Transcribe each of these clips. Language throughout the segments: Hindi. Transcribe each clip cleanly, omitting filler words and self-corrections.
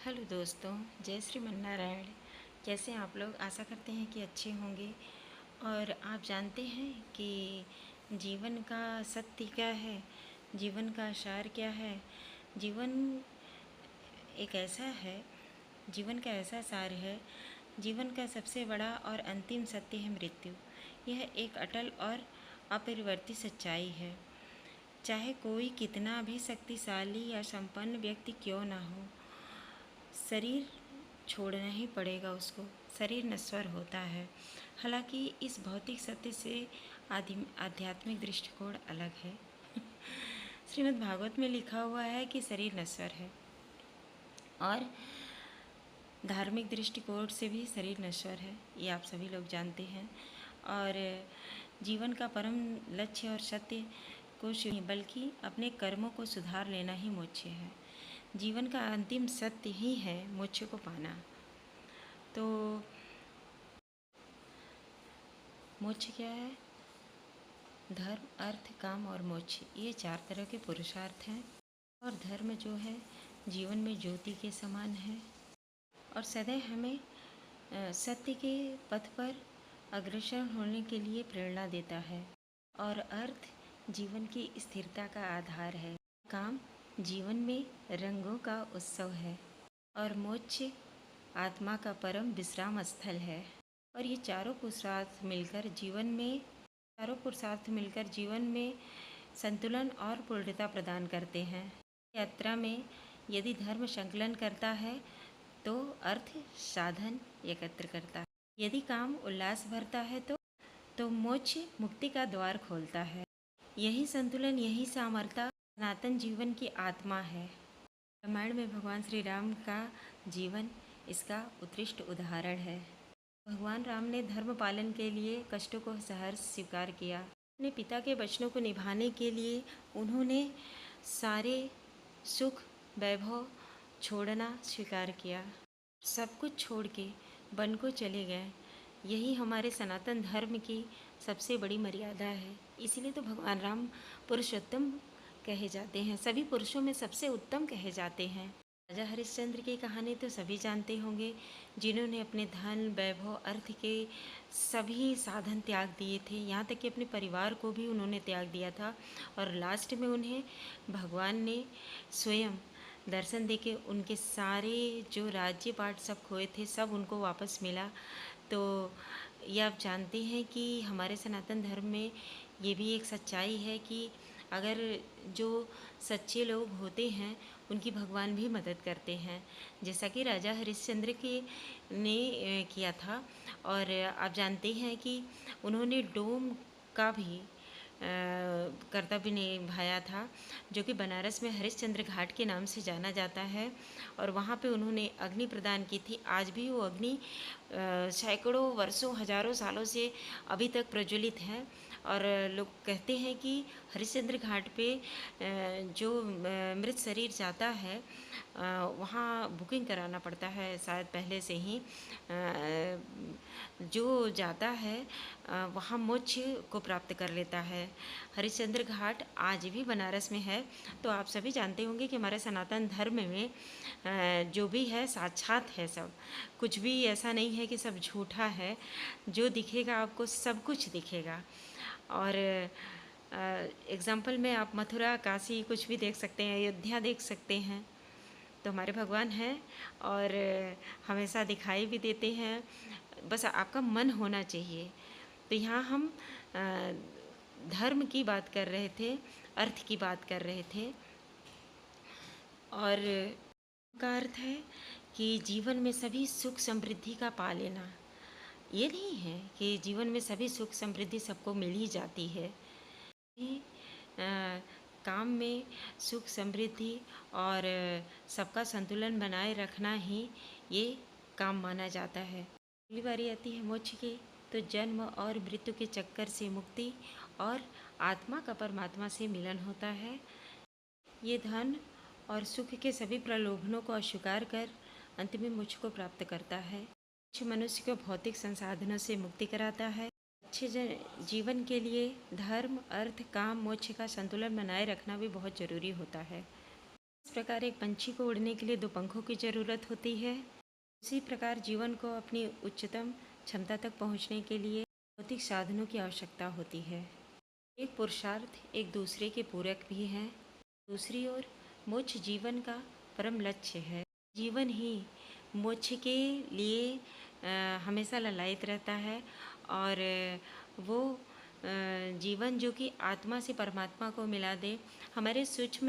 हेलो दोस्तों, जय श्रीमन्नारायण। कैसे हैं आप लोग? आशा करते हैं कि अच्छे होंगे। और आप जानते हैं कि जीवन का सत्य क्या है, जीवन का सार क्या है। जीवन एक ऐसा है, जीवन का ऐसा सार है, जीवन का सबसे बड़ा और अंतिम सत्य है मृत्यु। यह एक अटल और अपरिवर्तित सच्चाई है। चाहे कोई कितना भी शक्तिशाली या संपन्न व्यक्ति क्यों ना हो, शरीर छोड़ना ही पड़ेगा उसको। शरीर नश्वर होता है। हालांकि इस भौतिक सत्य से आध्यात्मिक दृष्टिकोण अलग है। श्रीमद् भागवत में लिखा हुआ है कि शरीर नश्वर है, और धार्मिक दृष्टिकोण से भी शरीर नश्वर है, ये आप सभी लोग जानते हैं। और जीवन का परम लक्ष्य और सत्य कुछ नहीं बल्कि अपने कर्मों को सुधार लेना ही मोक्ष है। जीवन का अंतिम सत्य ही है मोक्ष को पाना। तो मोक्ष क्या है? धर्म, अर्थ, काम और मोक्ष, ये 4 तरह के पुरुषार्थ हैं। और धर्म जो है जीवन में ज्योति के समान है और सदैव हमें सत्य के पथ पर अग्रसर होने के लिए प्रेरणा देता है। और अर्थ जीवन की स्थिरता का आधार है। काम जीवन में रंगों का उत्सव है और मोक्ष आत्मा का परम विश्राम स्थल है। और ये चारों पुरुषार्थ मिलकर जीवन में संतुलन और पूर्णता प्रदान करते हैं। यात्रा में यदि धर्म संकलन करता है तो अर्थ साधन एकत्र करता है। यदि काम उल्लास भरता है तो मोक्ष मुक्ति का द्वार खोलता है। यही संतुलन, यही सामर्थ्य सनातन जीवन की आत्मा है। रामायण में भगवान श्री राम का जीवन इसका उत्कृष्ट उदाहरण है। भगवान राम ने धर्म पालन के लिए कष्टों को सहर्ष स्वीकार किया। अपने पिता के वचनों को निभाने के लिए उन्होंने सारे सुख वैभव छोड़ना स्वीकार किया। सब कुछ छोड़ के वन को चले गए। यही हमारे सनातन धर्म की सबसे बड़ी मर्यादा है। इसीलिए तो भगवान राम पुरुषोत्तम कहे जाते हैं, सभी पुरुषों में सबसे उत्तम कहे जाते हैं। राजा हरिश्चंद्र की कहानी तो सभी जानते होंगे, जिन्होंने अपने धन, वैभव, अर्थ के सभी साधन त्याग दिए थे। यहाँ तक कि अपने परिवार को भी उन्होंने त्याग दिया था। और लास्ट में उन्हें भगवान ने स्वयं दर्शन देके उनके सारे जो राज्य पाट सब खोए थे सब उनको वापस मिला। तो ये आप जानते हैं कि हमारे सनातन धर्म में ये भी एक सच्चाई है कि अगर जो सच्चे लोग होते हैं उनकी भगवान भी मदद करते हैं, जैसा कि राजा हरिश्चंद्र के ने किया था। और आप जानते हैं कि उन्होंने डोम का भी कर्तव्य निभाया था, जो कि बनारस में हरिश्चंद्र घाट के नाम से जाना जाता है। और वहाँ पे उन्होंने अग्नि प्रदान की थी। आज भी वो अग्नि सैकड़ों वर्षों, हजारों सालों से अभी तक प्रज्वलित है। और लोग कहते हैं कि हरिश्चंद्र घाट पे जो मृत शरीर जाता है वहाँ बुकिंग कराना पड़ता है शायद पहले से ही। जो जाता है वहाँ मोक्ष को प्राप्त कर लेता है। हरिश्चंद्र घाट आज भी बनारस में है। तो आप सभी जानते होंगे कि हमारे सनातन धर्म में जो भी है साक्षात है सब। कुछ भी ऐसा नहीं है कि सब झूठा है। जो दिखेगा आपको सब कुछ दिखेगा। और एग्ज़ाम्पल में आप मथुरा, काशी कुछ भी देख सकते हैं, अयोध्या देख सकते हैं। तो हमारे भगवान हैं और हमेशा दिखाई भी देते हैं। बस आपका मन होना चाहिए। तो यहाँ हम धर्म की बात कर रहे थे, अर्थ की बात कर रहे थे। और का अर्थ है कि जीवन में सभी सुख समृद्धि का पा लेना। ये नहीं है कि जीवन में सभी सुख समृद्धि सबको मिल ही जाती है। काम में सुख समृद्धि और सबका संतुलन बनाए रखना ही ये काम माना जाता है। अगली बारी आती है मोक्ष की, तो जन्म और मृत्यु के चक्कर से मुक्ति और आत्मा का परमात्मा से मिलन होता है। ये धन और सुख के सभी प्रलोभनों को अस्वीकार कर अंत में मोक्ष को प्राप्त करता है। मोक्ष मनुष्य को भौतिक संसाधनों से मुक्ति कराता है। अच्छे जीवन के लिए धर्म, अर्थ, काम, मोक्ष का संतुलन बनाए रखना भी बहुत जरूरी होता है। इस प्रकार एक पंछी को उड़ने के लिए 2 पंखों की ज़रूरत होती है। उसी प्रकार जीवन को अपनी उच्चतम क्षमता तक पहुँचने के लिए भौतिक साधनों की आवश्यकता होती है। एक पुरुषार्थ एक दूसरे के पूरक भी हैं। दूसरी ओर मोक्ष जीवन का परम लक्ष्य है। जीवन ही मोक्ष के लिए हमेशा ललायित रहता है और वो जीवन जो कि आत्मा से परमात्मा को मिला दे। हमारे सूक्ष्म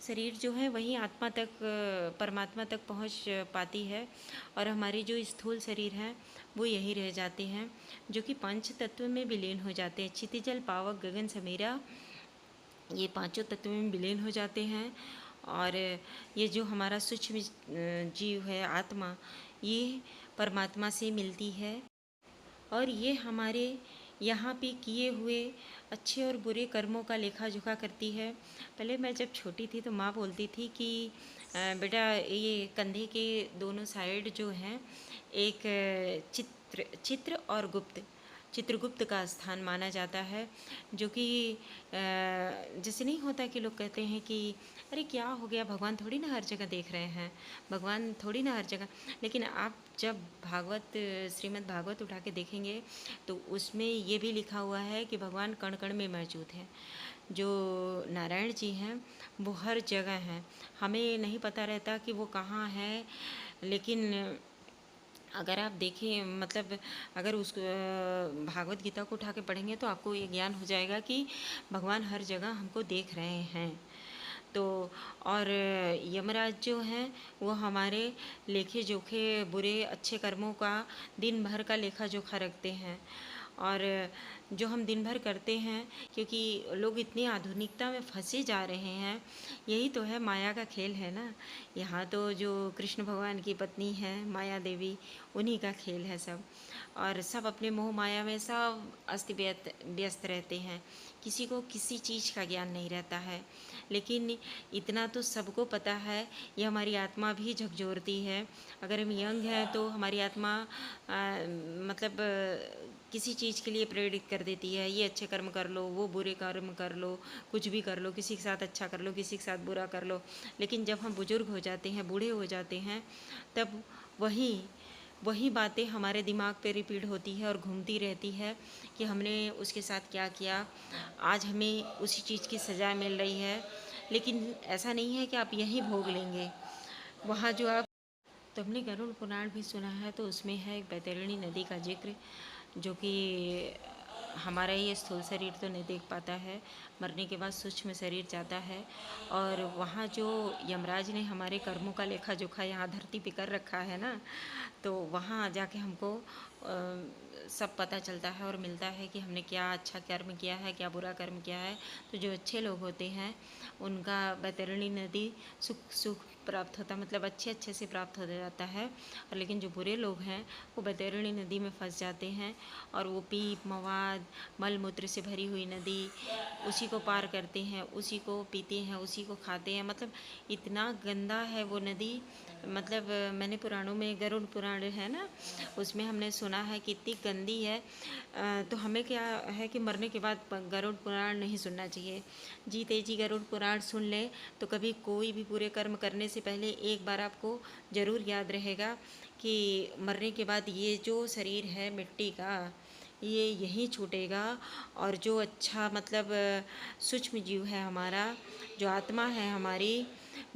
शरीर जो है वही आत्मा तक परमात्मा तक पहुंच पाती है और हमारी जो स्थूल शरीर हैं वो यही रह जाते हैं, जो कि पंच तत्व में विलीन हो जाते हैं। क्षितिजल पावक गगन समीरा, ये पांचों तत्व में विलीन हो जाते हैं और ये जो हमारा सूक्ष्म जीव है आत्मा, ये परमात्मा से मिलती है और ये हमारे यहाँ पे किए हुए अच्छे और बुरे कर्मों का लेखा जोखा करती है। पहले मैं जब छोटी थी तो माँ बोलती थी कि बेटा ये कंधे के दोनों साइड जो हैं एक चित्र और गुप्त, चित्रगुप्त का स्थान माना जाता है, जो कि जैसे नहीं होता कि लोग कहते हैं कि अरे क्या हो गया, भगवान थोड़ी ना हर जगह देख रहे हैं, भगवान थोड़ी ना हर जगह। लेकिन आप जब भागवत श्रीमद् भागवत उठा के देखेंगे तो उसमें ये भी लिखा हुआ है कि भगवान कण कण में मौजूद हैं। जो नारायण जी हैं वो हर जगह हैं, हमें नहीं पता रहता कि वो कहाँ है। लेकिन अगर आप देखें मतलब अगर उस भागवत गीता को उठा के पढ़ेंगे तो आपको ये ज्ञान हो जाएगा कि भगवान हर जगह हमको देख रहे हैं। तो और यमराज जो हैं वो हमारे लेखे जोखे बुरे अच्छे कर्मों का दिन भर का लेखा जोखा रखते हैं। और जो हम दिन भर करते हैं, क्योंकि लोग इतनी आधुनिकता में फंसे जा रहे हैं, यही तो है माया का खेल है ना। यहाँ तो जो कृष्ण भगवान की पत्नी है माया देवी, उन्हीं का खेल है सब, और सब अपने मोह माया में सब अस्त व्यस्त रहते हैं। किसी को किसी चीज़ का ज्ञान नहीं रहता है। लेकिन इतना तो सबको पता है, ये हमारी आत्मा भी झकझोरती है। अगर हम यंग हैं तो हमारी आत्मा मतलब किसी चीज़ के लिए प्रेरित कर देती है, ये अच्छे कर्म कर लो, वो बुरे कर्म कर लो, कुछ भी कर लो, किसी के साथ अच्छा कर लो, किसी के साथ बुरा कर लो। लेकिन जब हम बुजुर्ग हो जाते हैं, बूढ़े हो जाते हैं, तब वही बातें हमारे दिमाग पे रिपीट होती है और घूमती रहती है कि हमने उसके साथ क्या किया, आज हमें उसी चीज़ की सज़ा मिल रही है। लेकिन ऐसा नहीं है कि आप यहीं भोग लेंगे, वहाँ जो आप तो हमने गरुड़ पुराण भी सुना है, तो उसमें है एक बैतरणी नदी का जिक्र, जो कि हमारा ये स्थूल शरीर तो नहीं देख पाता है, मरने के बाद सूक्ष्म शरीर जाता है और वहाँ जो यमराज ने हमारे कर्मों का लेखा जोखा यहाँ धरती पे कर रखा है ना, तो वहाँ जाके हमको सब पता चलता है और मिलता है कि हमने क्या अच्छा कर्म किया है, क्या बुरा कर्म किया है। तो जो अच्छे लोग होते हैं उनका बैतरणी नदी सुख प्राप्त होता है, मतलब अच्छे से प्राप्त हो जाता है। और लेकिन जो बुरे लोग हैं वो बैतरणी नदी में फंस जाते हैं और वो पीप मवाद मल मूत्र से भरी हुई नदी, उसी को पार करते हैं, उसी को पीते हैं, उसी को खाते हैं। मतलब इतना गंदा है वो नदी। मतलब मैंने पुराणों में गरुड़ पुराण है ना, उसमें हमने सुना है कि इतनी गंदी है। तो हमें क्या है कि मरने के बाद गरुड़ पुराण नहीं सुनना चाहिए। जीते जी गरुड़ पुराण सुन ले तो कभी कोई भी बुरे कर्म करने से पहले एक बार आपको ज़रूर याद रहेगा कि मरने के बाद ये जो शरीर है मिट्टी का, ये यहीं छूटेगा और जो अच्छा मतलब सूक्ष्म जीव है हमारा, जो आत्मा है हमारी,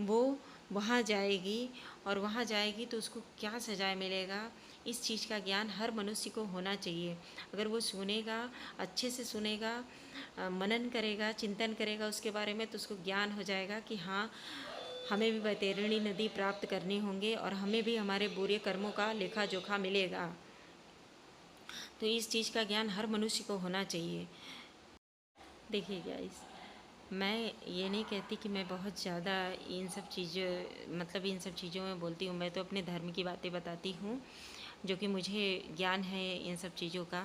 वो वहाँ जाएगी और वहाँ जाएगी तो उसको क्या सजाए मिलेगा, इस चीज़ का ज्ञान हर मनुष्य को होना चाहिए। अगर वो सुनेगा, अच्छे से सुनेगा, मनन करेगा, चिंतन करेगा उसके बारे में, तो उसको ज्ञान हो जाएगा कि हाँ हमें भी बैतरणी नदी प्राप्त करनी होंगे और हमें भी हमारे बुरे कर्मों का लेखा जोखा मिलेगा। तो इस चीज़ का ज्ञान हर मनुष्य को होना चाहिए। देखिए गाइस, मैं ये नहीं कहती कि मैं बहुत ज़्यादा इन सब चीज़ों मतलब इन सब चीज़ों में बोलती हूँ। मैं तो अपने धर्म की बातें बताती हूँ जो कि मुझे ज्ञान है इन सब चीज़ों का।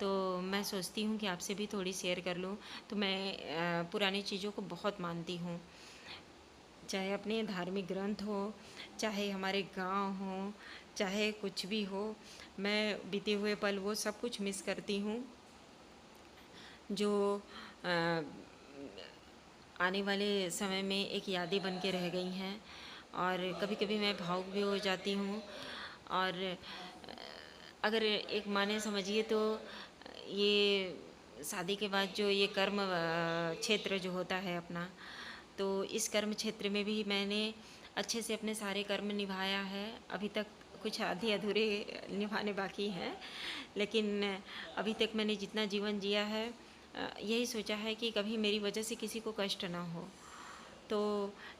तो मैं सोचती हूँ कि आपसे भी थोड़ी शेयर कर लूँ। तो मैं पुरानी चीज़ों को बहुत मानती हूँ, चाहे अपने धार्मिक ग्रंथ हो, चाहे हमारे गांव हो, चाहे कुछ भी हो। मैं बीते हुए पल वो सब कुछ मिस करती हूँ जो आने वाले समय में एक यादें बन के रह गई हैं। और कभी कभी मैं भावुक भी हो जाती हूँ। और अगर एक माने समझिए तो ये शादी के बाद जो ये कर्म क्षेत्र जो होता है अपना, तो इस कर्म क्षेत्र में भी मैंने अच्छे से अपने सारे कर्म निभाया है। अभी तक कुछ आधे अधूरे निभाने बाकी हैं, लेकिन अभी तक मैंने जितना जीवन जिया है यही सोचा है कि कभी मेरी वजह से किसी को कष्ट ना हो। तो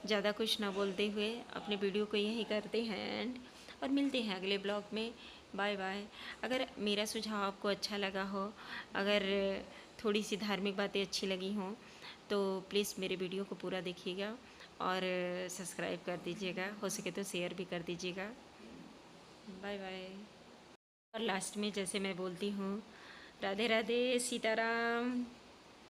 ज़्यादा कुछ ना बोलते हुए अपने वीडियो को यही करते हैं एंड, और मिलते हैं अगले ब्लॉग में। Bye bye. अगर मेरा सुझाव आपको अच्छा लगा हो, अगर थोड़ी सी धार्मिक बातें अच्छी लगी हों, तो प्लीज़ मेरे वीडियो को पूरा देखिएगा और सब्सक्राइब कर दीजिएगा, हो सके तो शेयर भी कर दीजिएगा। Bye bye. और लास्ट में जैसे मैं बोलती हूँ, राधे राधे, सीताराम।